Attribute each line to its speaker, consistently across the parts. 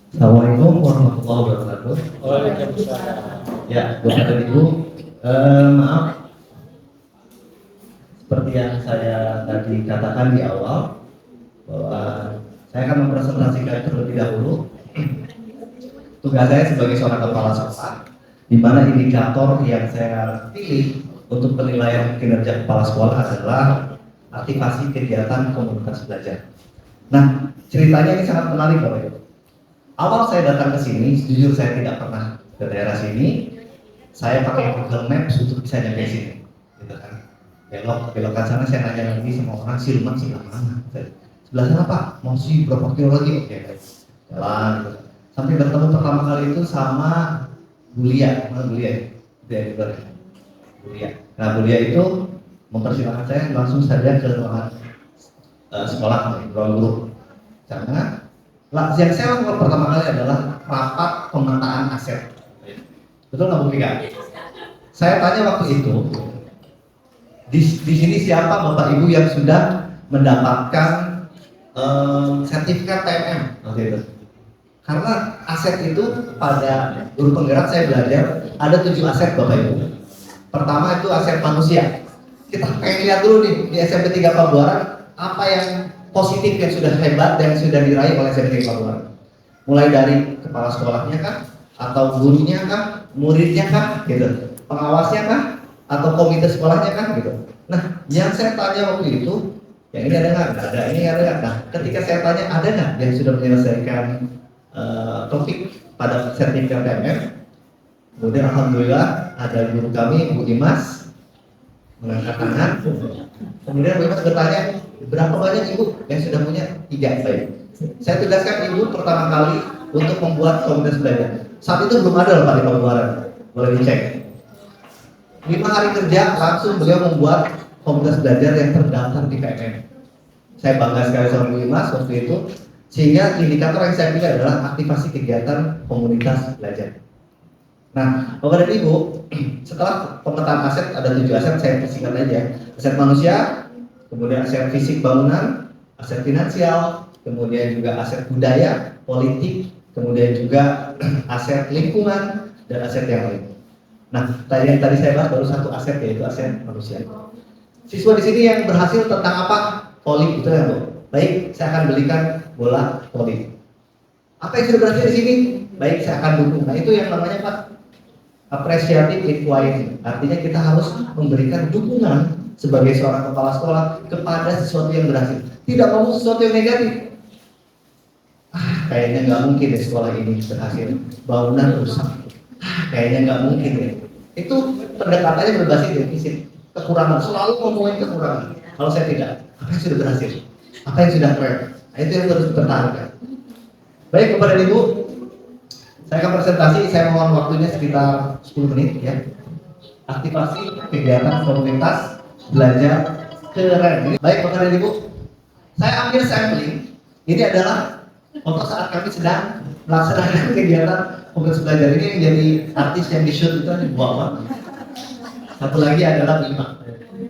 Speaker 1: Assalamualaikum warahmatullahi wabarakatuh.
Speaker 2: Waalaikumsalam.
Speaker 1: Ya, Bapak dan Ibu, maaf seperti yang saya tadi katakan di awal bahwa saya akan mempresentasikan terlebih dahulu tugas saya sebagai seorang kepala sekolah, di mana indikator yang saya pilih untuk penilaian kinerja kepala sekolah adalah aktivasi kegiatan komunitas belajar. Nah, ceritanya ini sangat menarik Bapak Ibu. Awal saya datang ke sini, jujur saya tidak pernah ke daerah sini. Saya pakai Google Maps untuk bisa nyampe sini, gitu kan. Belokan sana saya nanya lagi sama orang Silman sebelah mana? Sebelah sana Pak, masih berapa kilo lagi? Oke, baik. Jalan, gitu. Sampai bertemu pertama kali itu sama Bulia, mana Bulia? Bulia juga ya. Bulia. Nah Bulia itu mempersilahkan saya langsung saja ke ruangan sekolah, ruang guru. Karena yang saya lakukan pertama kali adalah rapat pemetaan aset. Betul nggak Bu Vika? Saya tanya waktu itu, di sini siapa Bapak Ibu yang sudah mendapatkan sertifikat TMM waktu itu? Karena aset itu pada guru penggerak saya belajar ada 7 aset Bapak Ibu. Pertama itu aset manusia. Kita pengen lihat dulu nih di SMP 3 Pabuaran apa yang positif yang sudah hebat dan sudah diraih oleh SMP 3 Pabuaran. Mulai dari kepala sekolahnya kah, atau gurunya kah, muridnya kah, gitu, pengawasnya kah, atau komite sekolahnya kah, gitu. Nah, yang saya tanya waktu itu, yang ini ada nggak? Nggak ada. Ini ada nggak? Nah, ketika saya tanya ada nggak yang sudah menyelesaikan topik pada sertifikat TMM, kemudian alhamdulillah ada guru kami Bu Dimas mengangkat tangan. Kemudian Bu Dimas bertanya, berapa banyak ibu yang sudah punya 3? Baik. Saya tugaskan ibu pertama kali untuk membuat komunitas belajar. Saat itu belum ada loh Pak di Pabuaran, boleh dicek. 5 hari kerja langsung beliau membuat komunitas belajar yang terdaftar di PMM. Saya bangga sekali sama Bu Dimas waktu itu, sehingga indikator yang saya pilih adalah aktivasi kegiatan komunitas belajar. Nah, Bapak dan Ibu, setelah pemetaan aset ada 7 aset, saya persingkat aja. Aset manusia, kemudian aset fisik bangunan, aset finansial, kemudian juga aset budaya, politik, kemudian juga aset lingkungan dan aset yang lain. Nah, yang tadi saya bahas baru 1 aset, yaitu aset manusia. Siswa di sini yang berhasil tentang apa? Voli, itu ya Bu. Baik, saya akan belikan bola voli. Apa yang sudah berhasil di sini? Baik, saya akan dukung. Nah, itu yang namanya Pak appreciative equality. Artinya kita harus memberikan dukungan sebagai seorang kepala sekolah kepada sesuatu yang berhasil. Tidak mau sesuatu yang negatif. Kayaknya nggak mungkin deh sekolah ini berhasil. Bangunan rusak. Kayaknya nggak mungkin deh. Itu pendekatannya berbasis defisit, kekurangan. Selalu ngomongin kekurangan. Kalau saya tidak, apa yang sudah berhasil? Apa yang sudah keren? Nah, itu yang harus dipertahankan. Baik kepada Ibu, saya akan presentasi, saya mohon waktunya sekitar 10 menit ya. Aktivasi kegiatan komunitas belajar keren. Baik Bapak dan Ibu, saya ambil sampling. Ini adalah foto saat kami sedang melaksanakan kegiatan komunitas belajar. Ini yang jadi artis yang di shoot itu di bawah. Satu lagi adalah Bima.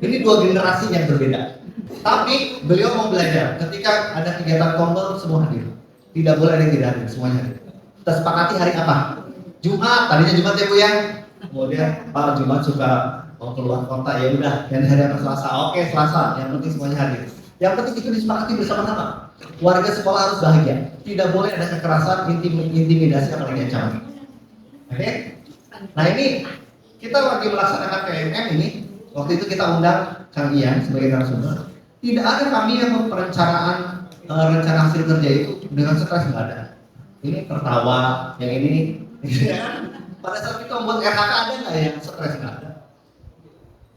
Speaker 1: Ini 2 generasi yang berbeda. Tapi beliau mau belajar. Ketika ada kegiatan kompol semua hadir. Tidak boleh ada yang tidak hadir, semuanya hadir. Kita sepakati hari apa? Jumat, tadinya Jumat ya Bu ya. Kemudian Pak Jumat suka mau keluar kota, ya udah. Yang hari apa Selasa? Oke Selasa. Yang penting semuanya hadir. Yang penting itu disepakati bersama-sama. Warga sekolah harus bahagia. Tidak boleh ada kekerasan, intimidasi apalagi ancaman. Oke? Nah ini kita lagi melaksanakan PMM ini. Waktu itu kita undang Kang Ian sebagai narasumber. Tidak ada kami yang perencanaan rencana hasil kerja itu dengan stres, nggak ada. Ini tertawa, yang ini. Pada saat kita membuat RHK ada nggak yang stres? Nggak ada.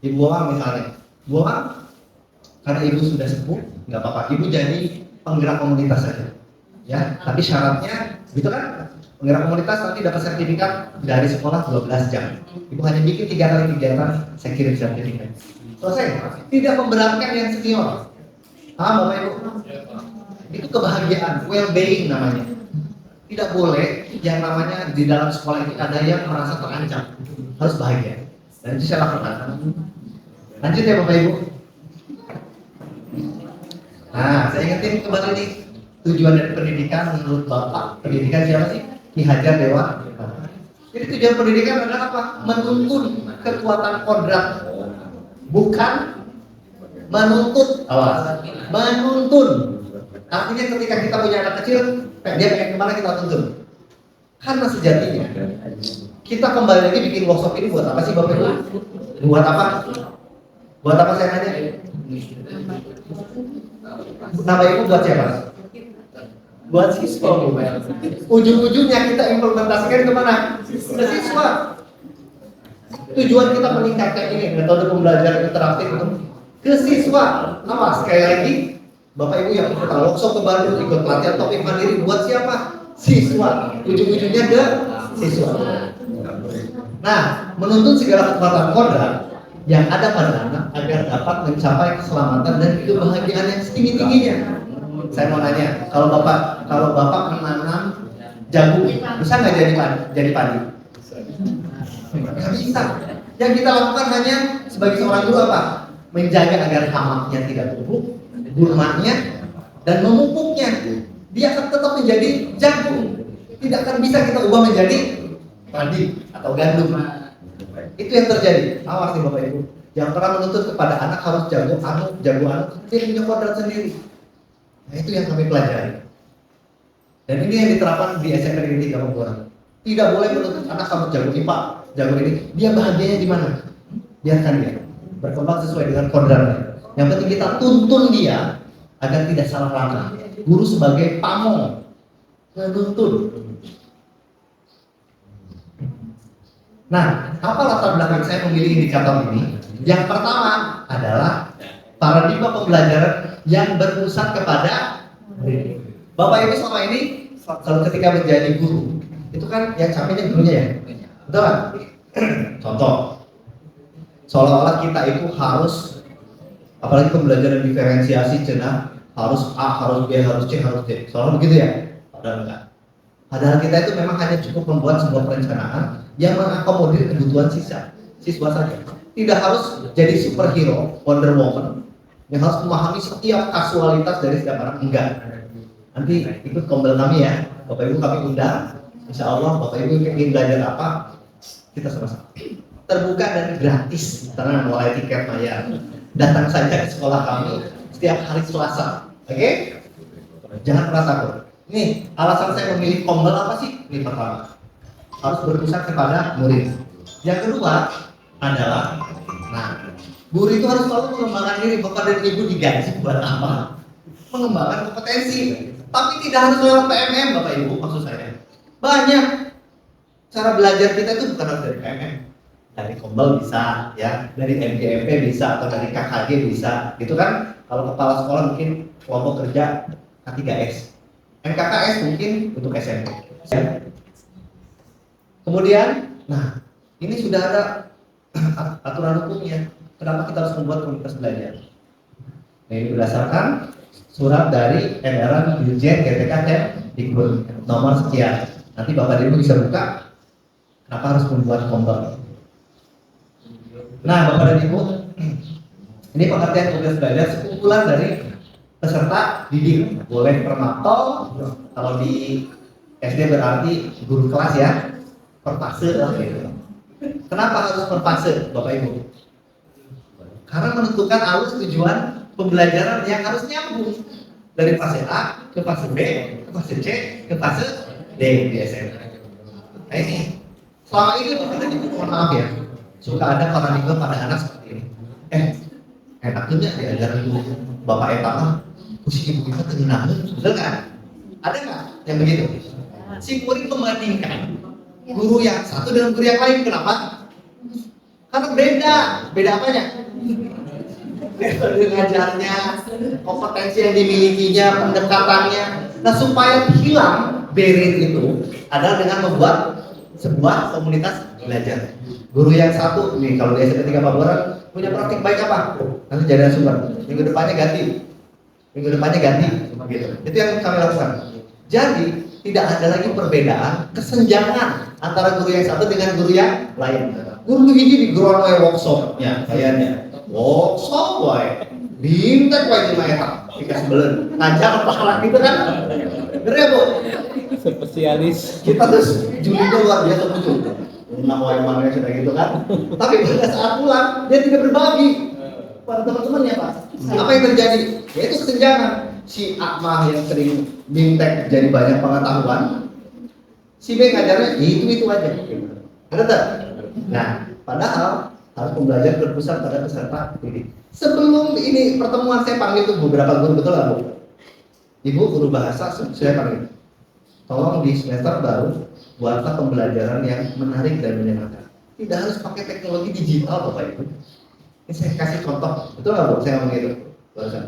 Speaker 1: Ibu Wang misalnya, Bu Wang karena ibu sudah sepuh, nggak apa-apa. Ibu jadi penggerak komunitas saja, ya. Tapi syaratnya, gitu kan? Penggerak komunitas nanti dapat sertifikat dari sekolah 12 jam. Ibu hanya bikin 3 kali kegiatan, saya kirim sertifikat. Selesai. Tidak memberatkan yang senior. Bapak Ibu? Itu kebahagiaan, well-being namanya. Tidak boleh yang namanya di dalam sekolah ini ada yang merasa terancam. Harus bahagia. Dan itu saya lakukan. Lanjut ya Bapak Ibu. Nah, saya ingetin kembali nih. Tujuan dari pendidikan menurut Bapak, pendidikan siapa sih? Ki Hajar Dewa. Jadi tujuan pendidikan adalah apa? Menuntun kekuatan kodrat, bukan menuntut. Awas, menuntun. Artinya ketika kita punya anak kecil, dia pengen kemana kita tuntun. Karena sejatinya kita kembali lagi bikin workshop ini buat apa sih Bapak Ibu? Buat apa? Buat apa saya nanya? Nama Ibu buat siapa? Buat siswa. Ujung-ujungnya kita implementasikan kemana? Ke siswa. Tujuan kita meningkatkan ini metode pembelajaran interaktif itu ke siswa. Apa? Sekali lagi, Bapak Ibu yang ikut workshop ke Bandung, ikut pelatihan topik mandiri buat siapa? Siswa. Ujung-ujungnya ke siswa. Nah, menuntun segala kekuatan kodrat yang ada pada anak agar dapat mencapai keselamatan dan kebahagiaan yang setinggi-tingginya. Saya mau nanya, kalau bapak menanam jagung, bisa nggak jadi padi? Nggak bisa. Yang kita lakukan hanya sebagai seorang guru apa? Menjaga agar hamaknya tidak tumbuh, gurmanya, dan memupuknya. Dia akan tetap menjadi jagung. Tidak akan bisa kita ubah menjadi padi atau gandum. Itu yang terjadi. Awas nih Bapak Ibu. Yang pernah menuntut kepada anak harus jago anu, dia punya kodrat sendiri. Nah, itu yang kami pelajari. Dan ini yang diterapkan di SMP Negeri 3 Bogor. Tidak boleh menuntut anak kamu jago IPA, jago ini. Dia bahagianya di mana? Biarkan dia berkembang sesuai dengan kodratnya. Yang penting kita tuntun dia agar tidak salah langkah. Guru sebagai pamong, menuntun. Nah, apa latar belakang saya memilih indikator ini? Yang pertama adalah paradigma pembelajaran yang berpusat kepada Bapak Ibu selama ini kalau ketika menjadi guru itu kan yang capeknya gurunya ya, betul kan? Contoh, seolah-olah kita itu harus, apalagi pembelajaran diferensiasi cenah harus A, harus B, harus C, harus D, seolah begitu ya? Padahal enggak. Padahal kita itu memang hanya cukup membuat sebuah perencanaan yang mengakomodir kebutuhan siswa saja. Tidak harus jadi superhero, Wonder Woman yang harus memahami setiap kasualitas dari setiap anak. Enggak. Nanti ikut kombel kami ya, Bapak Ibu kami undang. Insya Allah Bapak Ibu ingin belajar apa, kita sama-sama. Terbuka dan gratis, karena mulai tiket bayar. Datang saja ke sekolah kami setiap hari Selasa, oke? Jangan pernah takut. Nih, alasan saya memilih kombel apa sih? Ini pertama, harus berpusat kepada murid. Yang kedua adalah, nah, guru itu harus selalu mengembangkan diri. Bapak dan Ibu digaji buat apa? Mengembangkan kompetensi. Tapi tidak harus lewat PMM, Bapak Ibu, maksud saya. Banyak cara belajar kita itu bukan harus dari PMM. Dari kombel bisa, ya, dari MGMP bisa, atau dari KKG bisa, gitu kan? Kalau kepala sekolah mungkin kelompok kerja K3S, MKKS mungkin untuk SMP. Ya. Kemudian, nah, ini sudah ada aturan hukumnya. Kenapa kita harus membuat komunitas belajar? Nah, ini berdasarkan surat dari edaran Dirjen GTK Kemdikbud nomor sekian. Nanti Bapak Ibu bisa buka. Kenapa harus membuat kombel? Nah, Bapak dan Ibu, ini pengertian komunitas belajar sekumpulan dari peserta didik. Boleh permaktol, kalau di SD berarti guru kelas ya, per fase lah gitu. Kenapa harus per fase, Bapak Ibu? Karena menentukan alur tujuan pembelajaran yang harus nyambung dari fase A ke fase B, ke fase C, ke fase D di SMP. Nah ini, selama ini Bapak dan Ibu mohon maaf ya, suka ada paradigma pada anak seperti ini. Enaknya diajarin dulu Bapak etama, pusing ibu kita tenang, betul kan? Ada nggak yang begitu? Si murid membandingkan guru yang satu dengan guru yang lain, kenapa? Karena beda apanya? Metode ngajarnya, kompetensi yang dimilikinya, pendekatannya. Nah, supaya hilang barrier itu adalah dengan membuat sebuah komunitas belajar. Guru yang satu, nih kalau di SMP 3 Pabuaran punya praktik baik apa? Nanti jadi sumber. Minggu depannya ganti, gitu. Itu yang kami lakukan. Jadi tidak ada lagi perbedaan, kesenjangan antara guru yang satu dengan guru yang lain. Guru ini di workshop, ya kayaknya. Workshop, Bintek wajib eta, dikasih belen, ngajar pahala gitu kan? Bener ya Bu?
Speaker 2: Spesialis.
Speaker 1: Kita terus julinya luar biasa muncul. Nama yang sudah gitu kan? Tapi pada saat pulang dia tidak berbagi pada teman-temannya Pak. Apa yang terjadi? Yaitu kesenjangan. Si Akmah yang sering bintek jadi banyak pengetahuan, si B ngajarnya itu aja. Ada tak? Nah, padahal harus pembelajaran berpusat pada peserta didik. Sebelum ini pertemuan saya panggil tuh beberapa guru, betul nggak Bu? Ibu guru bahasa saya panggil. Tolong di semester baru buatlah pembelajaran yang menarik dan menyenangkan. Tidak harus pakai teknologi digital Bapak Ibu. Ini saya kasih contoh, betul nggak Bu? Saya ngomong gitu. Barusan.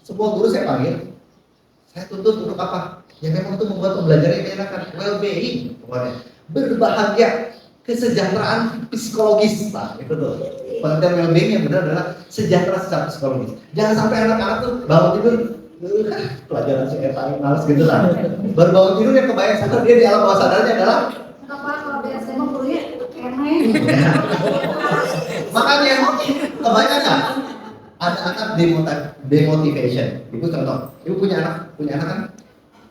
Speaker 1: Sebuah guru saya panggil, saya tuntut untuk apa? Ya memang itu membuat pembelajaran yang menyenangkan, well-being, pokoknya berbahagia, kesejahteraan psikologis, Pak. Itu tuh. Pengertian well-being yang benar adalah sejahtera secara psikologis. Jangan sampai anak-anak tuh bangun tidur, pelajaran si Eta males gitu lah. Baru bangun tidur yang kebayang sadar dia di alam bawah sadarnya adalah
Speaker 3: kenapa kalau biasanya mau gurunya aneh.
Speaker 1: Makanya kebayang nggak? Ada anak demotivation. Ibu contoh, ibu punya anak kan?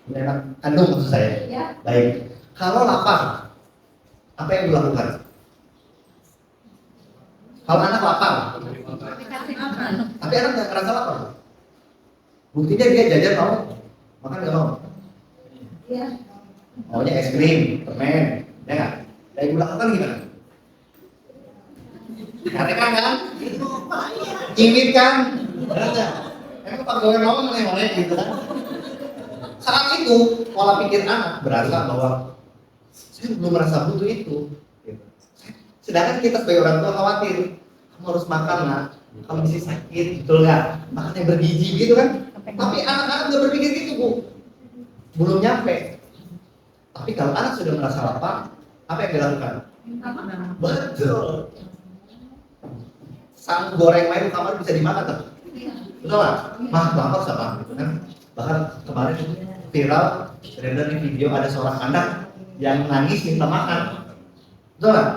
Speaker 1: Punya anak kandung maksud saya.
Speaker 3: Ya.
Speaker 1: Baik. Kalau lapar, apa yang dilakukan? Kalau anak lapar, tapi anak nggak ngerasa lapar. Buktinya dia jajan mau, makan nggak mau.
Speaker 3: Iya.
Speaker 1: Maunya es krim, permen, ya nggak? Dan ibu lakukan gimana? Karena kan? Ingin kan? Emang Pak Gawen ngomong mana gitu kan? Saat itu pola pikir anak berasa bahwa saya belum merasa butuh itu. Gitu. Sedangkan kita sebagai orang tua khawatir, kamu harus makan lah, kamu bisa sakit, betul nggak? Makan yang bergizi gitu kan? Tapi anak-anak nggak berpikir gitu Bu, belum nyampe. Tapi kalau anak sudah merasa lapar, apa yang dilakukan? Betul. Sang goreng main kamar bisa dimakan tuh. Betul nggak? Mah lapar sama gitu kan? Bahkan kemarin viral beredar di video ada seorang anak yang nangis minta makan. Betul nggak?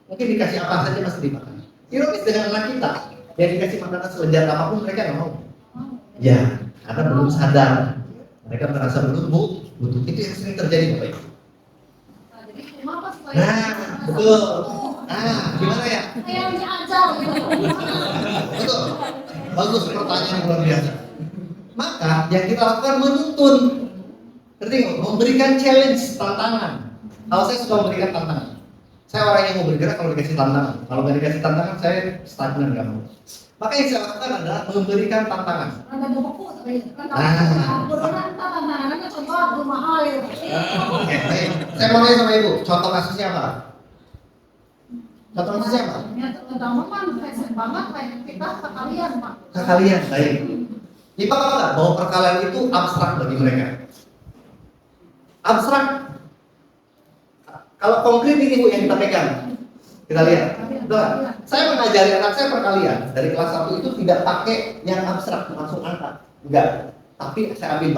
Speaker 1: Mungkin dikasih apa saja masih dimakan. Ironis dengan anak kita yang dikasih makanan selejat apapun mereka nggak mau. Ya, karena belum sadar. Mereka merasa butuh. Itu yang sering terjadi Bapak Ibu. Nah, betul. Nah, gimana ya?
Speaker 3: Kayaknya ajar gitu.
Speaker 1: Betul. Bagus pertanyaan yang luar biasa. Maka yang kita lakukan menuntun. Ngerti nggak? Memberikan challenge, tantangan. Kalau saya suka memberikan tantangan. Saya orang yang mau bergerak kalau dikasih tantangan. Kalau nggak dikasih tantangan, saya stagnan nggak mau. Maka yang saya lakukan adalah memberikan tantangan.
Speaker 3: Ada buku tapi kan tantangannya contoh rumah air.
Speaker 1: Oke, baik. Saya mau nanya sama Ibu, contoh kasusnya apa? Contoh kasusnya apa?
Speaker 3: Ya terutama kan fashion banget kayak kita sekalian Pak.
Speaker 1: Sekalian, baik. Ipa tahu nggak bahwa perkalian itu abstrak bagi mereka? Abstrak. Kalau konkret ini Bu yang kita pegang, kita lihat. Nah, saya mengajari anak saya perkalian dari kelas 1 itu tidak pakai yang abstrak langsung angka, enggak. Tapi saya ambil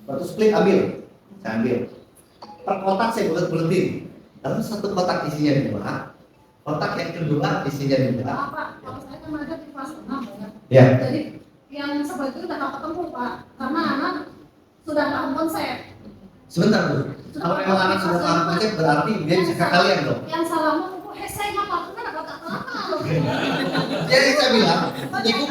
Speaker 1: batu split ambil, saya ambil. Per kotak saya bulet-buletin. Lalu satu kotak isinya 2, kotak yang kedua isinya 2.
Speaker 3: Pak, kalau saya kan ada di kelas 6 ya.
Speaker 1: Ya.
Speaker 3: Jadi yang seperti itu udah nggak ketemu Pak, karena anak sudah paham konsep.
Speaker 1: Sebentar Bu, kalau memang anak sudah paham konsep berarti dia bisa ke kalian dong.
Speaker 3: Yang salah mau saya mah Pak, kan agak kelakar.
Speaker 1: Jadi saya bilang, Ibu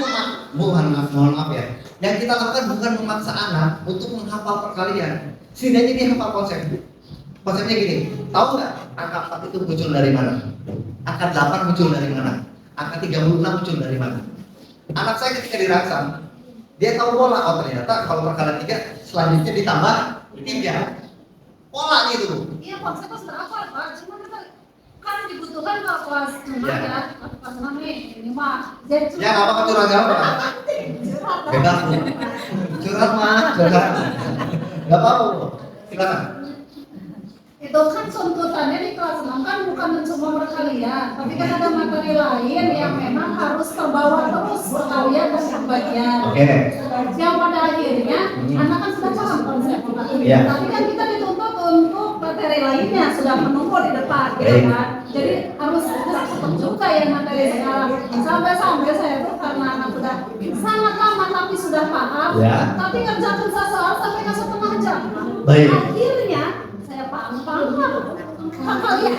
Speaker 1: mohon maaf ya. Yang kita lakukan bukan memaksa anak untuk menghafal perkalian. Setidaknya dia hafal konsep. Konsepnya gini, tahu nggak angka 4 itu muncul dari mana? Angka 8 muncul dari mana? Angka 36 muncul dari mana? Anak saya ketika dirangsang, dia tahu pola. Oh ternyata kalau perkalian 3 selanjutnya ditambah 3. Pola gitu.
Speaker 3: Iya konsepnya sudah apa Pak? Cuma kan dibutuhkan kalau kelas 6 ya, kelas 6 nih ini mah.
Speaker 1: Ya nggak apa-apa curhat apa? Bebas Bu. Curhat mah, curhat. Nggak apa-apa Bu. Silakan.
Speaker 3: Itu kan tuntutannya di kelas 6 kan bukan cuma perkalian, tapi kan ada materi lain yang memang harus terbawa terus perkalian dan pembagian.
Speaker 1: Oke.
Speaker 3: Yang pada akhirnya anak kan sudah paham konsep perkalian,
Speaker 1: Iya.
Speaker 3: tapi kan kita dituntut untuk materi lainnya sudah menunggu di depan, gitu kan. Jadi harus tetap juga ya materi sekarang. Sampai-sampai saya tuh karena anak udah sangat lama tapi sudah paham,
Speaker 1: Ya.
Speaker 3: tapi ngerjakan soal sampai ke setengah jam.
Speaker 1: Baik.
Speaker 3: Akhirnya saya paham kalian.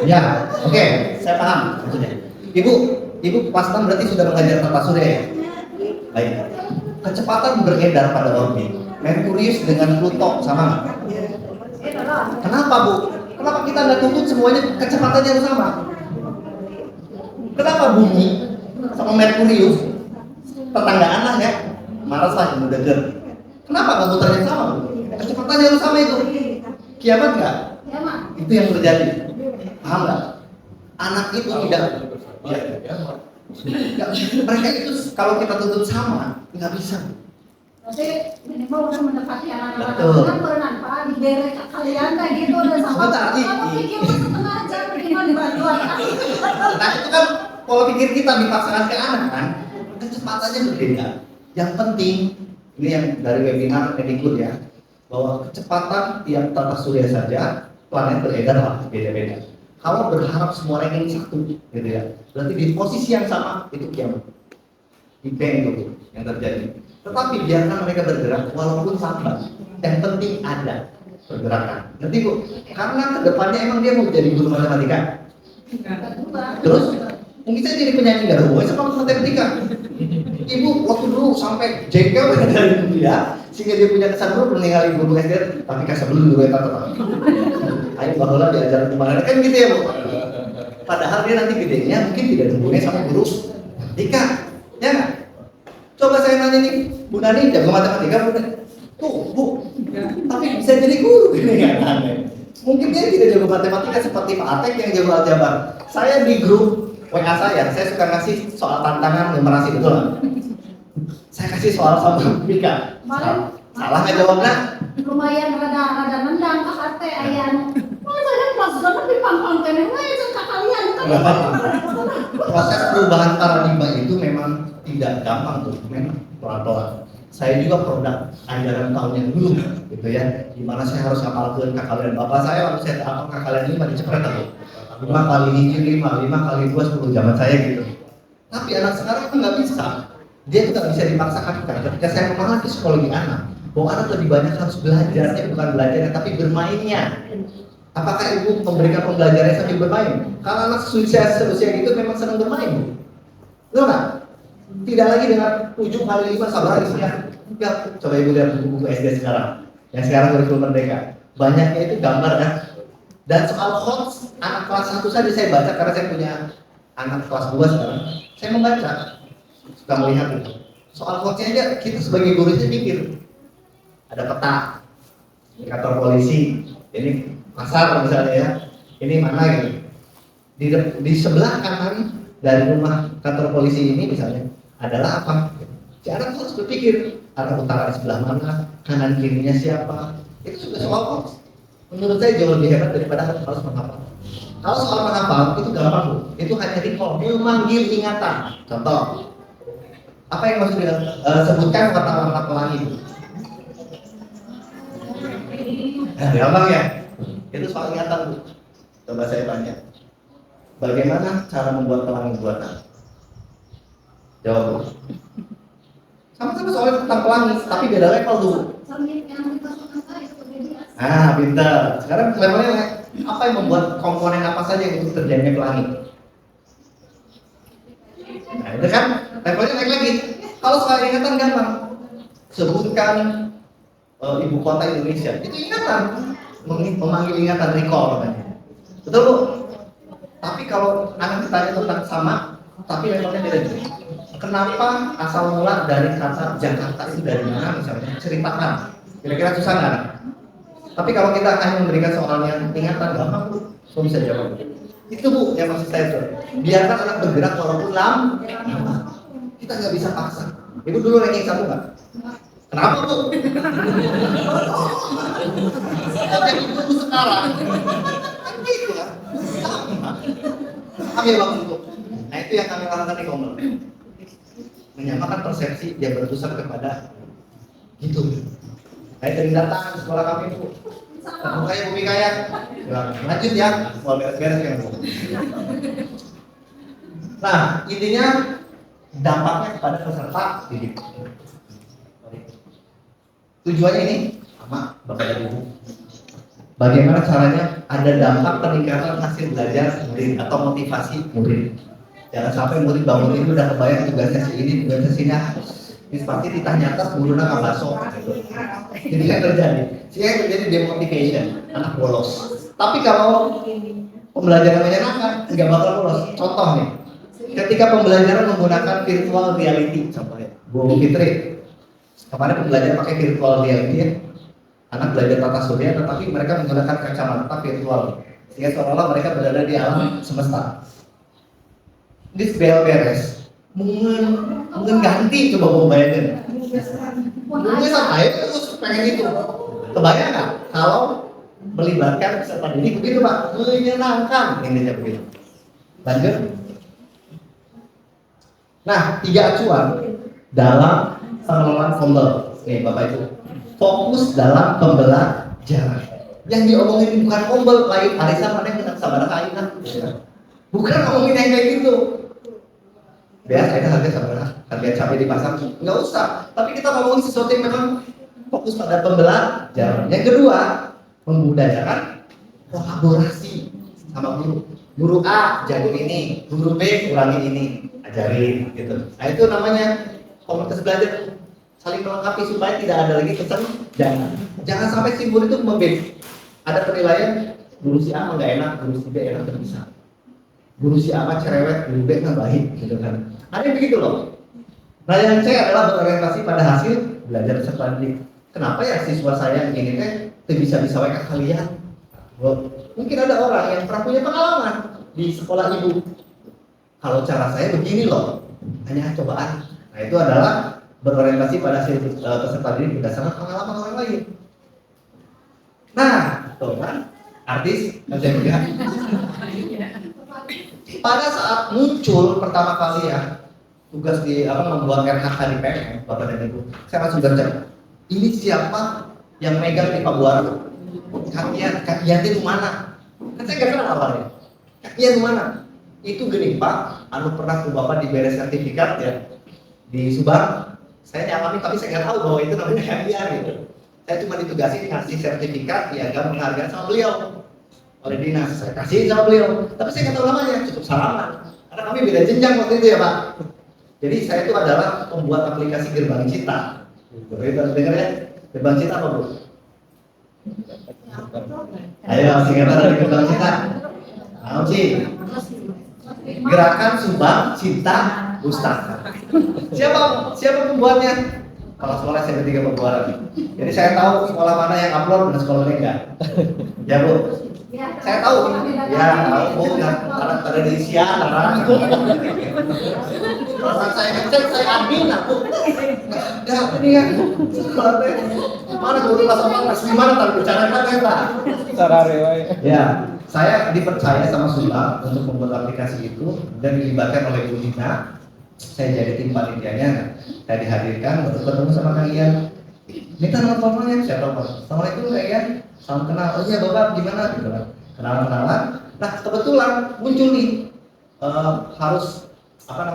Speaker 1: Ya, oke, saya paham maksudnya. Ibu kelas 6 berarti sudah mengajar tata surya ya? Baik. Kecepatan beredar pada orbit Merkurius dengan Pluto sama nggak? Kenapa Bu? Kenapa kita nggak tuntut semuanya kecepatannya harus sama? Kenapa bumi sama Merkurius tetanggaan lah ya? Maras lah yang denger. Kenapa nggak muternya sama Bu? Kecepatannya harus sama itu. Kiamat nggak?
Speaker 3: Ya, Mak.
Speaker 1: Itu yang terjadi. Paham nggak? Anak itu tidak mereka itu kalau kita tuntut sama nggak bisa.
Speaker 3: Berarti minimal udah mendekati anak-anak
Speaker 1: Betul.
Speaker 3: kan bermanfaat di daerah kalian kayak gitu udah sama.
Speaker 1: Sebentar,
Speaker 3: Kalau pikir setengah jam gimana dibantuan?
Speaker 1: Nah itu kan pola pikir kita dipaksakan ke anak kan, kecepatannya berbeda. Yang penting ini yang dari webinar Medikut ya, bahwa kecepatan tiap tata surya saja planet beredar lah beda-beda. Kalau berharap semua ranking satu, gitu ya, berarti di posisi yang sama itu kiamat. Itu yang terjadi. Tetapi biarkan mereka bergerak walaupun lambat. Yang penting ada pergerakan. Nanti Bu, karena kedepannya emang dia mau jadi guru matematika. Terus mungkin saya jadi penyanyi nggak ada hubungannya sama matematika. Ibu waktu dulu sampai jengkel dari dia, sehingga dia punya kesan dulu meninggalin guru SD, tapi kasih dulu guru eta tetap. Ayo barulah diajar kemana kan gitu ya Bu. Padahal dia nanti gedenya mungkin tidak ada hubungannya sama guru matematika, ya nggak? Coba saya nanya nih, Bu Nani jago matematika Bu? Tuh Bu, tapi bisa jadi guru ini kan aneh. Mungkin dia tidak jago matematika seperti Pak Atek yang jago aljabar. Saya di grup WA saya suka ngasih soal tantangan numerasi, betul nggak? Saya kasih soal sama Mika. Salah nggak jawabnya?
Speaker 3: Lumayan rada nendang ke hati ayan. Masa kan pas banget dipampang kene wae cek kalian kan.
Speaker 1: Proses perubahan paradigma itu memang tidak gampang tuh, memang pelan-pelan. Saya juga produk ajaran tahun yang dulu, gitu ya. Dimana saya harus hafalkan kakalian. Bapak saya waktu saya hafal kakalian 5 dicepret aku. 5 kali hiji 5 kali 2 10 zaman saya gitu. Tapi anak sekarang kan nggak bisa. Dia tuh nggak bisa dipaksakan kan. Ketika saya memahami psikologi anak, bahwa anak lebih banyak harus belajarnya, bukan belajarnya tapi bermainnya. Apakah ibu memberikan pembelajarannya sambil bermain? Kalau anak seusia gitu memang senang bermain. Betul nggak? Tidak lagi dengan 7 kali 5 sabar ya. Enggak, coba ibu lihat buku-buku SD sekarang. Yang sekarang kurikulum merdeka. Banyaknya itu gambar kan. Dan soal hoax, anak kelas 1 saja saya baca karena saya punya anak kelas 2 sekarang. Saya membaca, suka melihat itu. Soal hoaxnya aja kita sebagai guru itu mikir. Ada peta di kantor polisi, ini pasar misalnya ya, ini mana gitu. Di sebelah kanan dari rumah kantor polisi ini misalnya adalah apa? Si anak harus berpikir arah utara di sebelah mana, kanan kirinya siapa. Itu sudah soal hoax. Menurut saya jauh lebih hebat daripada harus menghafal. Kalau soal menghafal itu gampang Bu, itu hanya recall, memanggil ingatan. Contoh, apa yang maksud dengan sebutkan warna-warna pelangi? Gampang ya? Itu soal ingatan Bu. Coba saya tanya, bagaimana cara membuat pelangi buatan? Jawab Bu. Sama-sama soalnya tentang pelangi, tapi beda level tuh. Pintar. Sekarang levelnya apa yang membuat komponen apa saja yang untuk terjadinya pelangi? Nah itu kan levelnya naik lagi. Kalau soal ingatan gampang, sebutkan ibu kota Indonesia. Itu ingatan, memanggil ingatan, recall namanya. Betul Bu? Tapi kalau anak ditanya tentang sama, tapi levelnya beda juga. Kenapa asal mula dari kata Jakarta itu dari mana misalnya? Ceritakan. Kira-kira susah nggak? Tapi kalau kita hanya memberikan soalnya ingatan gampang Bu, so bisa jawab. Itu Bu yang maksud saya tuh. Biarkan anak bergerak walaupun lama. Kita nggak bisa paksa. Ibu dulu ranking 1 nggak? Kenapa Bu? Tapi ibu sekarang. Kan gitu ya. Kami lakukan Bu. Nah itu yang kami lakukan di Komel. Menyamakan persepsi yang berpusat kepada gitu. Kayak dari datang sekolah kami Bu. Kamu kayak Bu Mika ya. Lanjut ya. Mau beres-beres kan Bu. Nah, intinya dampaknya kepada peserta didik. Tujuannya ini sama Bapak dan Ibu. Bagaimana caranya ada dampak peningkatan hasil belajar murid atau motivasi murid. Jangan sampai murid bangun itu udah kebayang tugasnya si ini, tugasnya si ini. Ini pasti ditanya atas gurunya nggak masuk. Gitu. Jadi yang terjadi, yang terjadi demotivation, anak bolos. Tapi kalau pembelajaran menyenangkan, nggak bakal bolos. Contoh nih, ketika pembelajaran menggunakan virtual reality, contohnya, Bu Fitri, kemarin pembelajaran pakai virtual reality ya. Anak belajar tata surya, tetapi mereka menggunakan kacamata virtual, sehingga seolah-olah mereka berada di alam semesta. This bel beres, mungkin ganti coba mau bayangin. Mungkin sama aja terus pengen itu. Kebayang nggak kalau melibatkan peserta didik begitu Pak? Menyenangkan intinya begitu. Lanjut. Nah, 3 acuan dalam pengelolaan fumble. Nih Bapak Ibu. Fokus dalam pembelajaran. Yang diomongin bukan fumble, lain Arisa mana yang menang sabar kainan. Bukan ngomongin yang kayak gitu. Biasa itu harga sabar, harga cabai di pasar nggak usah. Tapi kita ngomongin sesuatu yang memang fokus pada pembelajaran. Yang kedua, membudayakan kolaborasi sama guru. Guru A jago ini, guru B kurangi ini, ajarin gitu. Nah itu namanya komunitas belajar, saling melengkapi supaya tidak ada lagi kesan jangan sampai si guru itu membeda. Ada penilaian guru si A nggak enak, guru si B enak bisa. Guru si A cerewet, guru B nggak baik gitu kan. Ada yang begitu loh. Nah yang C adalah berorientasi pada hasil belajar peserta didik. Kenapa ya siswa saya yang ini bisa WK kalian? Mungkin ada orang yang pernah punya pengalaman di sekolah ibu. Kalau cara saya begini loh, hanya cobaan. Nah itu adalah berorientasi pada hasil peserta didik berdasarkan pengalaman orang lain. Nah, tuh kan, artis kerja juga. Pada saat muncul pertama kali ya tugas di membuat RHK di PN, Bapak dan Ibu, saya langsung baca. Ini siapa yang megang di Pabuara? Kak Yanti itu mana? Kan saya nggak kenal awalnya. Kak Yanti itu mana? Itu gini Pak, pernah ke Bapak di beres sertifikat ya di Subang. Saya nyalami tapi saya nggak tahu bahwa itu namanya Kak Yanti gitu. Saya cuma ditugasi ngasih sertifikat piagam penghargaan sama beliau oleh dinas. Saya kasih sama beliau, tapi saya nggak tahu namanya, cukup salaman. Karena kami beda jenjang waktu itu ya Pak. Jadi saya itu adalah pembuat aplikasi Gerbang Cita. Begitu dengar ya? Gerbang Cita apa Bu? Ayo singkatan dari Gerbang Cita. Nah, Gerakan Subang Cinta Ustaz. Siapa pembuatnya? Kalau sekolah SMP 3 Pabuaran. Jadi saya tahu sekolah mana yang upload dan sekolah mana enggak. Ya Bu. Saya tahu. Ya tahu Bu. Karena ada di siaran. Kalau saya ngecek saya admin aku. Enggak ini ya. Sekolahnya mana guru kelas 4 di mana tadi bicarakan kita.
Speaker 2: Cara rewai.
Speaker 1: Ya, saya dipercaya sama Subang untuk membuat aplikasi itu dan dilibatkan oleh Bu Dina. Saya jadi tim panitianya, saya dihadirkan untuk ketemu sama Kang Ian. Minta nomor teleponnya, saya telepon. Assalamualaikum Kang Ian, salam kenal. Oh iya Bapak, gimana? Gitu kan. Kenalan. Nah kebetulan muncul nih harus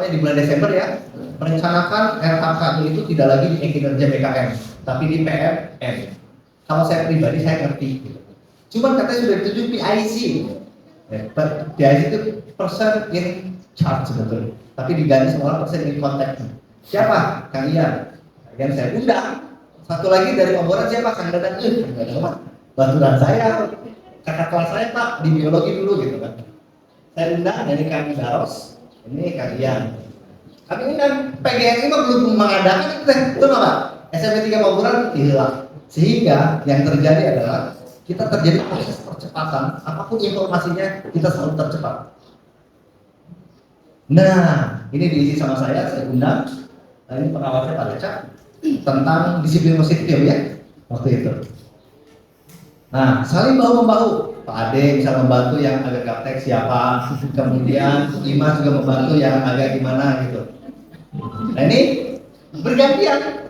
Speaker 1: di bulan Desember ya merencanakan RHK itu tidak lagi di kinerja BKM, tapi di PMM. Kalau saya pribadi saya ngerti. Gitu. Cuman katanya sudah dituju PIC. PIC itu person in charge sebetulnya. Tapi diganti semua persen in contact. Siapa? Kang Ian. Yang saya undang. Satu lagi dari Pabuaran siapa? Kang Dadan. Bantuan saya, kakak kelas saya Pak di biologi dulu gitu kan. Saya undang dari Kang Daros, ini Kang Ian. Kami undang PGRI mah belum mengadakan itu apa? SMP 3 Pabuaran hilang. Sehingga yang terjadi adalah kita terjadi proses percepatan. Apapun informasinya kita selalu tercepat. Nah, ini diisi sama saya undang. Nah, ini pengawasnya Pak Deca tentang disiplin positif ya, waktu itu. Nah, saling bahu-membahu. Pak Ade bisa membantu yang agak gaptek siapa, kemudian Imas juga membantu yang agak gimana gitu. Nah ini bergantian.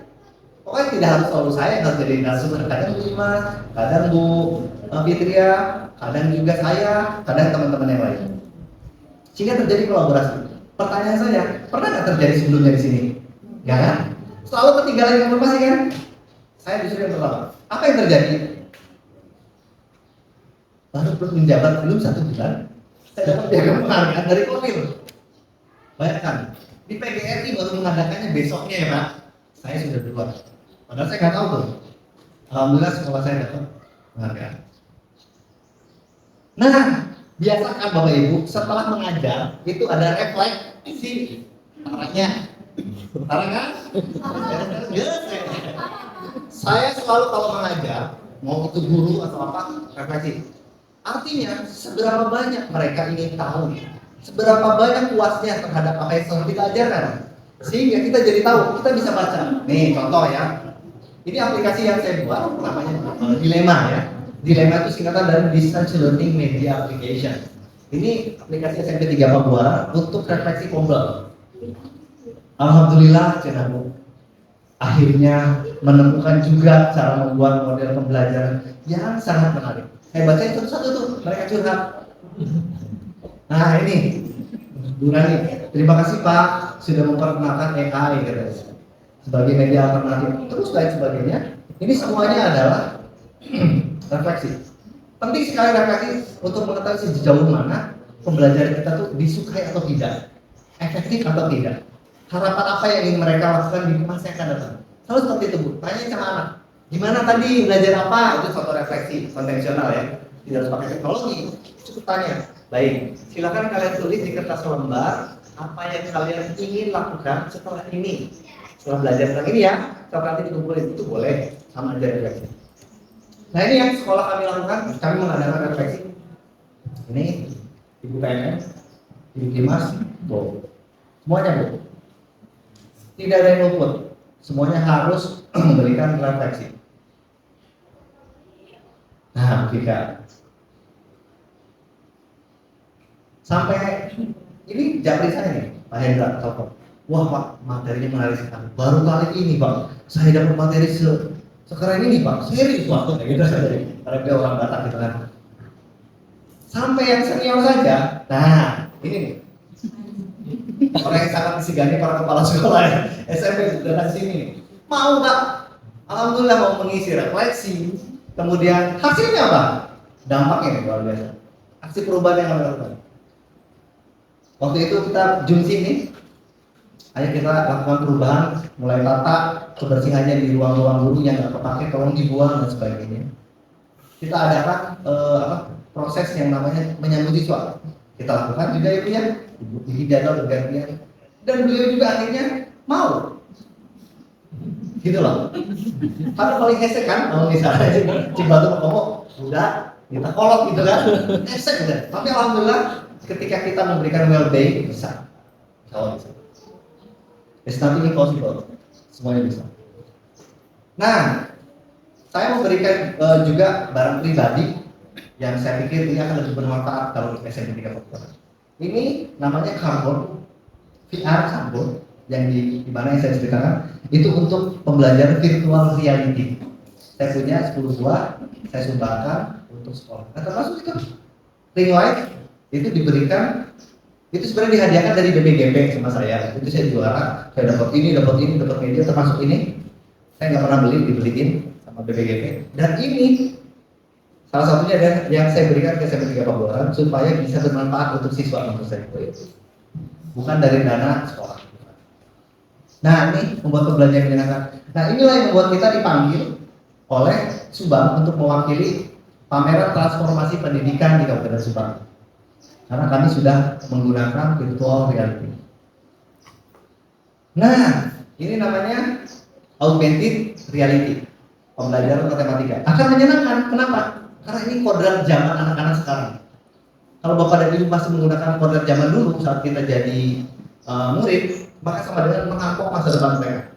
Speaker 1: Pokoknya tidak harus selalu saya yang harus jadi narasumber. Kadang Bu Imas, kadang Bu Fitria, kadang juga saya, kadang teman-teman yang lain. Sehingga terjadi kolaborasi. Pertanyaan saya, pernah nggak terjadi sebelumnya di sini? Nggak kan? Selalu ketinggalan informasi kan? Saya disuruh yang pertama. Apa yang terjadi? Baru menjabat belum 1 bulan, saya dapat piagam penghargaan dari Kopil. Bayangkan, di PGRI baru mengadakannya besoknya ya Pak. Saya sudah duluan. Padahal saya nggak tahu tuh. Alhamdulillah sekolah saya dapat penghargaan. Nah, biasakan Bapak Ibu setelah mengajar itu ada refleksi caranya. Sekarang kan? Saya selalu kalau mengajar, mau itu guru atau apa, refleksi. Artinya, seberapa banyak mereka ingin tahu, seberapa banyak puasnya terhadap apa yang sedang kita ajarkan, sehingga kita jadi tahu, kita bisa baca. Nih contoh ya, ini aplikasi yang saya buat, namanya Dilema ya. Dilema itu singkatan dari Distance Learning Media Application. Ini aplikasi SMP 3 Papua untuk refleksi Pombel. Alhamdulillah, Cenabu, akhirnya menemukan juga cara membuat model pembelajaran yang sangat menarik. Saya bacain satu-satu tuh, mereka curhat. Nah ini, Bu Rani, terima kasih Pak sudah memperkenalkan AI gitu, sebagai media alternatif. Terus lain sebagainya. Ini semuanya adalah refleksi. Penting sekali refleksi untuk mengetahui sejauh mana pembelajaran kita tuh disukai atau tidak, efektif atau tidak. Harapan apa yang ingin mereka lakukan di masa yang akan datang. Selalu seperti itu Bu, tanya sama anak. Gimana tadi belajar apa? Itu suatu refleksi konvensional ya. Tidak harus pakai teknologi. Cukup tanya. Baik, silakan kalian tulis di kertas lembar apa yang kalian ingin lakukan setelah ini. Setelah belajar tentang ini ya, setelah nanti dikumpulin itu boleh sama aja refleksi. Nah ini yang sekolah kami lakukan, kami mengadakan refleksi. Ini Ibu PNS, Ibu Dimas, Bu. Semuanya Bu. Tidak ada yang luput. Semuanya harus memberikan refleksi. Nah, jika sampai ini japri saya nih, Pak Hendra Toko. Wah Pak, materinya menarik sekali. Baru kali ini Pak, saya dapat materi sekeren ini Pak. Serius Pak, gitu saja. Karena dia orang Batak gitu kan. Sampai yang senior saja. Nah, ini nih. Orang yang sangat disegani para kepala sekolah ya. SMP dan sini. Mau Pak? Alhamdulillah mau mengisi refleksi. Kemudian hasilnya apa? Dampaknya luar biasa. Aksi perubahan yang kami lakukan. Waktu itu kita jumsi nih. Ayo kita lakukan perubahan, mulai tata kebersihannya di ruang-ruang guru yang nggak kepake, tolong dibuang dan sebagainya. Kita adakan proses yang namanya menyambut siswa. Kita lakukan juga itu ya, di jadwal bergantian. Dan beliau juga akhirnya mau. Gitu loh. Tapi paling hesek kan, kalau misalnya Cibatu Komo udah kita kolot gitu kan, hesek udah. Tapi alhamdulillah ketika kita memberikan well-being bisa. Kalau bisa. It's nothing impossible. Semuanya bisa. Nah, saya memberikan juga barang pribadi yang saya pikir ini akan lebih bermanfaat kalau untuk SMP 3 Papua. Ini namanya Carbon, VR Carbon, yang di mana yang saya ceritakan itu untuk pembelajaran virtual reality. Saya punya 10 buah, saya sumbangkan untuk sekolah. Nah termasuk itu ring light itu diberikan, itu sebenarnya dihadiahkan dari BPGP sama saya. Itu saya juara, saya dapat ini, dapat media termasuk ini. Saya nggak pernah beli, dibeliin sama BPGP. Dan ini salah satunya adalah yang saya berikan ke SMP 3 Papua supaya bisa bermanfaat untuk siswa untuk saya itu. Bukan dari dana sekolah. Nah ini membuat pembelajaran menyenangkan. Nah inilah yang membuat kita dipanggil oleh Subang untuk mewakili pameran transformasi pendidikan di Kabupaten Subang. Karena kami sudah menggunakan virtual reality. Nah ini namanya augmented reality, pembelajaran matematika. Akan menyenangkan. Kenapa? Karena ini kodrat zaman anak-anak sekarang. Kalau Bapak dan Ibu masih menggunakan kodrat zaman dulu saat kita jadi murid, maka sama dengan mengampok masa depan mereka.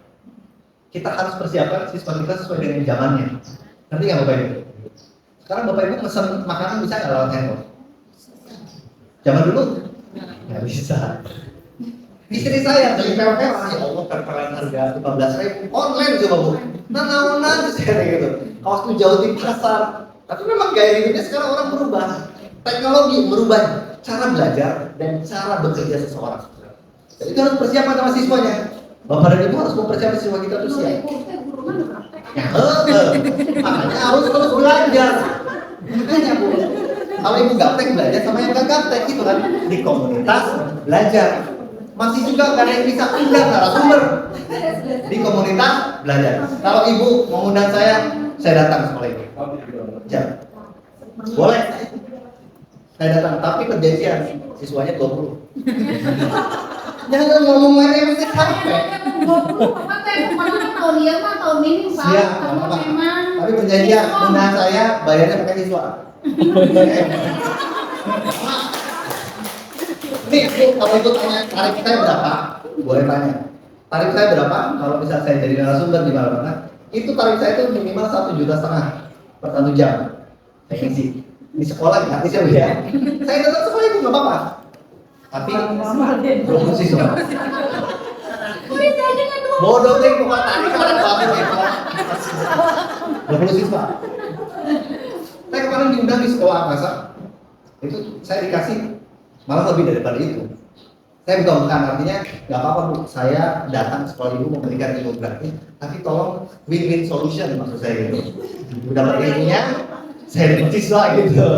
Speaker 1: Kita harus persiapkan siswa kita sesuai dengan zamannya. Nanti nggak Bapak Ibu? Sekarang Bapak Ibu pesan makanan bisa nggak lewat handphone? Zaman dulu nggak bisa. Istri saya dari PWK, ya Allah, perpelayan harga 15.000 online coba Bu. Nah, saya gitu. Kaos tuh jauh di pasar. Tapi memang gaya hidupnya sekarang orang berubah. Teknologi merubah cara belajar dan cara bekerja seseorang. Itu harus persiapan sama siswanya. Bapak dan Ibu harus mempersiapkan siswa kita tuh siap. Ya, makanya harus terus belajar. Makanya Bu, kalau Ibu gaptek belajar sama yang gak gaptek gitu kan, di komunitas belajar. Masih juga gak ada yang bisa pindah narasumber di komunitas belajar. Kalau Ibu mengundang saya datang sekolah Ibu. Jangan. Boleh. Saya datang, tapi perjanjian siswanya 20. Jangan ngomong main yang capek.
Speaker 3: 20 Bapak teh kemana tahun dia mah tahun ini Pak.
Speaker 1: Siap,
Speaker 3: Karena
Speaker 1: apa?
Speaker 3: memang
Speaker 1: Tapi perjanjian undang saya bayarnya pakai siswa. Nih, Bu, kalau itu tanya tarif saya berapa? Boleh tanya. Tarif saya berapa? Kalau bisa saya jadi narasumber di mana-mana, itu tarif saya itu minimal 1,5 juta per 1 jam. Saya isi di sekolah gratis ya Bu ya. Saya tetap sekolah itu nggak apa-apa. Tapi belum siswa. Bodoh deh, bukan tarik kan bagus ya. 20 siswa. Saya kemarin diundang di sekolah Angkasa. Itu saya dikasih malah lebih daripada itu. Saya bukan artinya nggak apa-apa Bu, saya datang ke sekolah Ibu memberikan ilmu gratis, tapi tolong win-win solution maksud saya gitu. Ibu dapat ilmunya, saya dapat siswa gitu.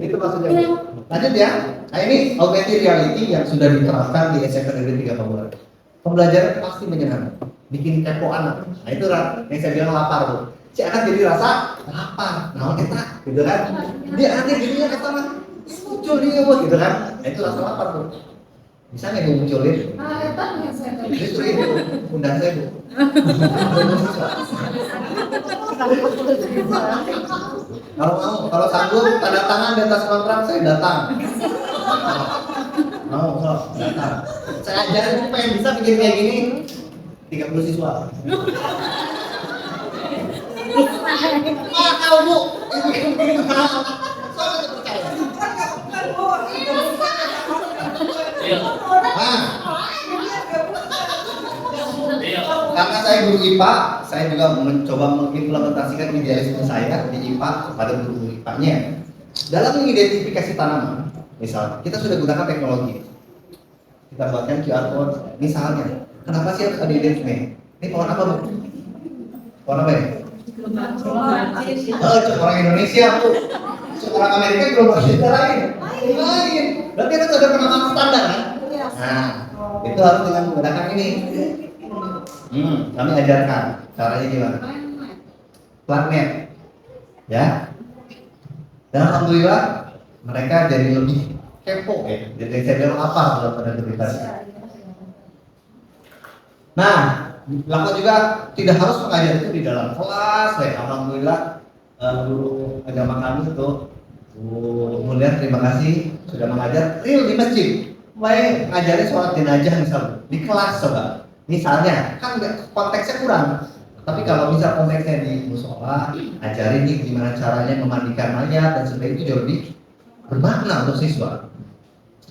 Speaker 1: Itu maksudnya Bu. Lanjut ya. Nah ini augmented reality yang sudah diterapkan di SMP Negeri 3 Pabuaran. Pembelajaran pasti menyenangkan, bikin kepo anak. Nah itu yang saya bilang lapar Bu. Si anak jadi rasa lapar, nah kita gitu kan. Dia aneh jadinya kata mah muncul dia Bu gitu kan. Nah itu rasa lapar Bu. Bisa nggak Ibu munculin?
Speaker 3: eta yang saya tadi.
Speaker 1: Justru itu undang saya Bu. Kalau mau, kalau sanggup tanda tangan di atas kontrak saya datang. Mau, datang. Saya ajarin supaya bisa bikin kayak gini 30 siswa. Mahal Bu, itu bikin mahal. Saya percaya. Karena saya guru IPA, saya juga mencoba mengimplementasikan idealisme saya di IPA kepada guru IPA-nya. Dalam mengidentifikasi tanaman, misal kita sudah gunakan teknologi, kita buatkan QR code, misalnya, kenapa sih harus ada identitas? Ini pohon apa Bu? Pohon apa ya? Orang Indonesia Bu, orang Amerika belum berbeda lain. Berarti itu ada penamaan standar kan? Nah, itu harus dengan menggunakan ini. Kami ajarkan caranya gimana? Planet, ya. Dan alhamdulillah mereka jadi lebih kepo ya. Jadi saya bilang apa dalam penelitian. Nah, lakukan juga tidak harus mengajar itu di dalam kelas. Alhamdulillah guru agama kami itu Bu Mulia, terima kasih sudah mengajar real di masjid. Mulai ngajarin sholat jenazah misalnya di kelas coba. Misalnya kan konteksnya kurang. Tapi kalau misal konteksnya di musola, ajarin nih gimana caranya memandikan mayat dan sebagainya, itu jauh lebih bermakna untuk siswa.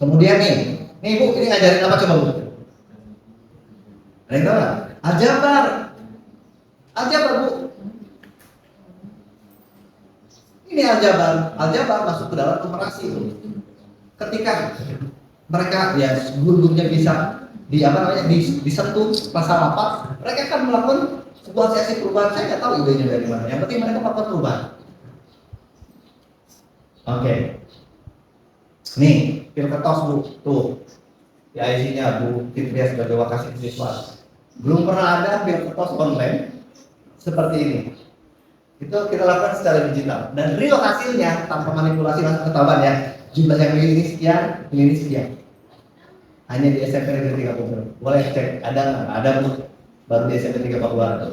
Speaker 1: Kemudian nih Bu, ini ngajarin apa coba Bu? Ada yang tahu nggak? Aljabar Bu. Ini aljabar masuk ke dalam numerasi Bu. Ketika mereka ya guru-gurunya bisa disentuh rasa lapar, mereka akan melakukan sebuah sesi perubahan. Saya nggak tahu idenya dari mana. Yang penting mereka melakukan perubahan. Oke. Nih, pil kertas Bu, tuh. Ya isinya Bu Fitria sebagai wakasih siswa. Belum pernah ada pil kertas online seperti ini. Itu kita lakukan secara digital dan real hasilnya tanpa manipulasi langsung ketahuan ya. Jumlah yang ini sekian. Hanya di SMP Negeri 3 Pabuaran. Boleh cek, ada nggak? Ada Bu, baru di SMP 3 Pabuaran.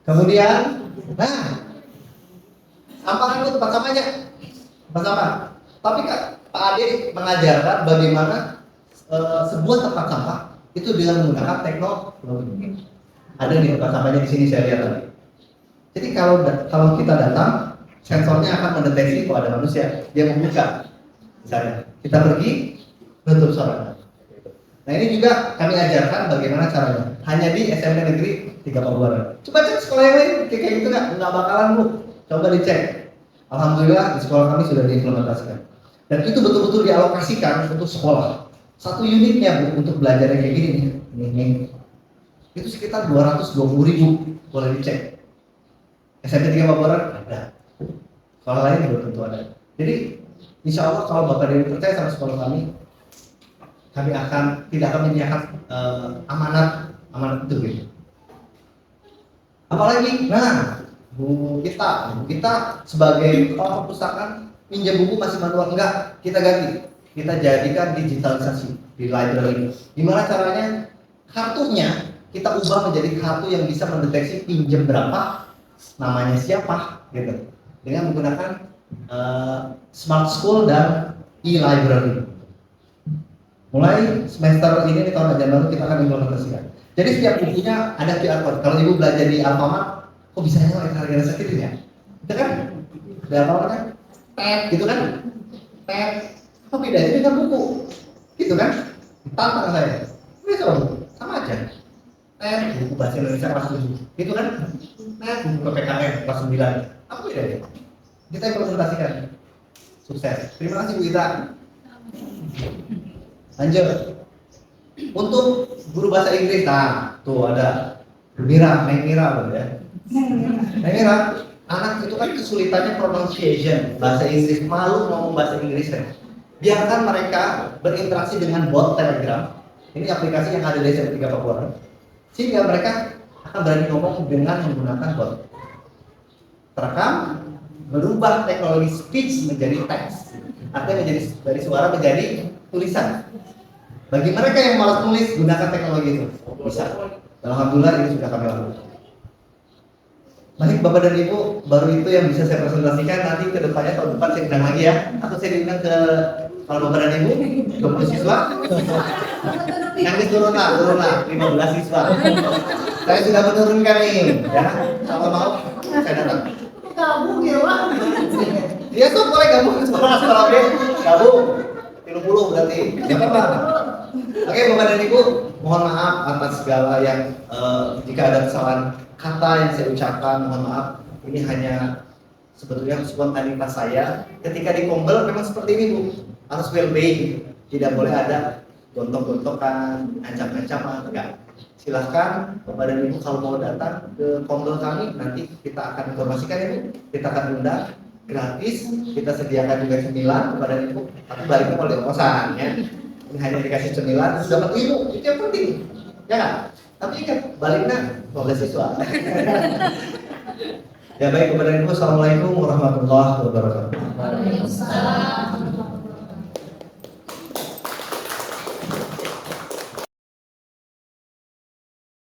Speaker 1: Kemudian, sampah kan itu tempat sampahnya, tempat sampah. Tapi Pak Ade mengajarkan bagaimana sebuah tempat sampah itu dengan menggunakan teknologi. Ada di tempat sampahnya di sini saya lihat tadi. Jadi kalau kita datang, sensornya akan mendeteksi kalau ada manusia, dia membuka. Misalnya, kita pergi, tutup suara. Nah ini juga kami ajarkan bagaimana caranya. Hanya di SMP Negeri 3 Pabuaran. Coba cek sekolah yang lain, kayak gitu nggak bakalan Bu. Coba dicek. Alhamdulillah di sekolah kami sudah diimplementasikan. Dan itu betul-betul dialokasikan untuk sekolah. Satu unitnya Bu, untuk belajarnya kayak gini nih. Ini. Itu sekitar 220.000, boleh dicek. SMP 3 Pabuaran ada. Sekolah lain juga tentu ada. Jadi insya Allah kalau Bapak Dewi percaya sama sekolah kami tidak akan menyangkut amanat itu gitu. Apalagi, Bu kita sebagai kepala perpustakaan pinjam buku masih manual, enggak, kita ganti, kita jadikan digitalisasi di library. Gimana caranya? Kartunya kita ubah menjadi kartu yang bisa mendeteksi pinjam berapa, namanya siapa, gitu, dengan menggunakan smart school dan e-library. Mulai semester ini di tahun ajaran baru kita akan implementasikan. Jadi setiap bukunya ada QR code. Kalau ibu belajar di Alfamart, kok bisa pakai harga segitu ya? Itu kan? Di Alfamart kan? Tab, gitu kan? Tab. Apa bedanya dengan buku? Gitu kan? Tantang saya. Ini sama aja. Tab, buku bahasa Indonesia kelas 7. Gitu kan? Tab, buku PPKN kelas 9. Apa bedanya? Kita implementasikan. Sukses. Terima kasih Bu Ita. Lanjut. Untuk guru bahasa Inggris, tuh ada Neng Mira, ya. Neng Mira, anak itu kan kesulitannya pronunciation, bahasa Inggris, malu ngomong bahasa Inggris kan. Biarkan mereka berinteraksi dengan bot Telegram. Ini aplikasi yang ada di SMP 3 Pabuaran. Sehingga mereka akan berani ngomong dengan menggunakan bot. Terekam, merubah teknologi speech menjadi teks. Artinya dari suara menjadi tulisan. Bagi mereka yang malas tulis, gunakan teknologi itu. Bisa. Alhamdulillah ini sudah kami lakukan. Baik Bapak dan Ibu, baru itu yang bisa saya presentasikan. Nanti ke depannya tahun depan saya undang lagi ya. Atau saya diundang ke, kalau Bapak dan Ibu 20 siswa. Nanti turun lah 15 siswa. Saya sudah menurunkan nih, ya. Kalau mau saya datang.
Speaker 3: Gabung ya Pak.
Speaker 1: Iya sob, boleh gabung sekolah B. Gabung 30 berarti. Siapa Pak? Oke Bapak dan Ibu, mohon maaf atas segala yang jika ada kesalahan kata yang saya ucapkan, mohon maaf. Ini hanya sebetulnya spontanitas saya. Ketika di Kombel memang seperti ini Bu, harus well-being, tidak boleh ada gontok-gontokan, ancam-ancaman, enggak. Silahkan Bapak dan Ibu kalau mau datang ke Kombel kami, nanti kita akan informasikan ya Bu, kita akan undang gratis, kita sediakan juga cemilan kepada Ibu, tapi baliknya mau di kosan ya. Ini hanya dikasih cemilan, sudah dapat ilmu, itu yang penting, ya kan? Tapi ingat, baliknya 12 siswa. Ya baik, kepada Ibu, Assalamualaikum warahmatullahi wabarakatuh.
Speaker 3: Waalaikumsalam.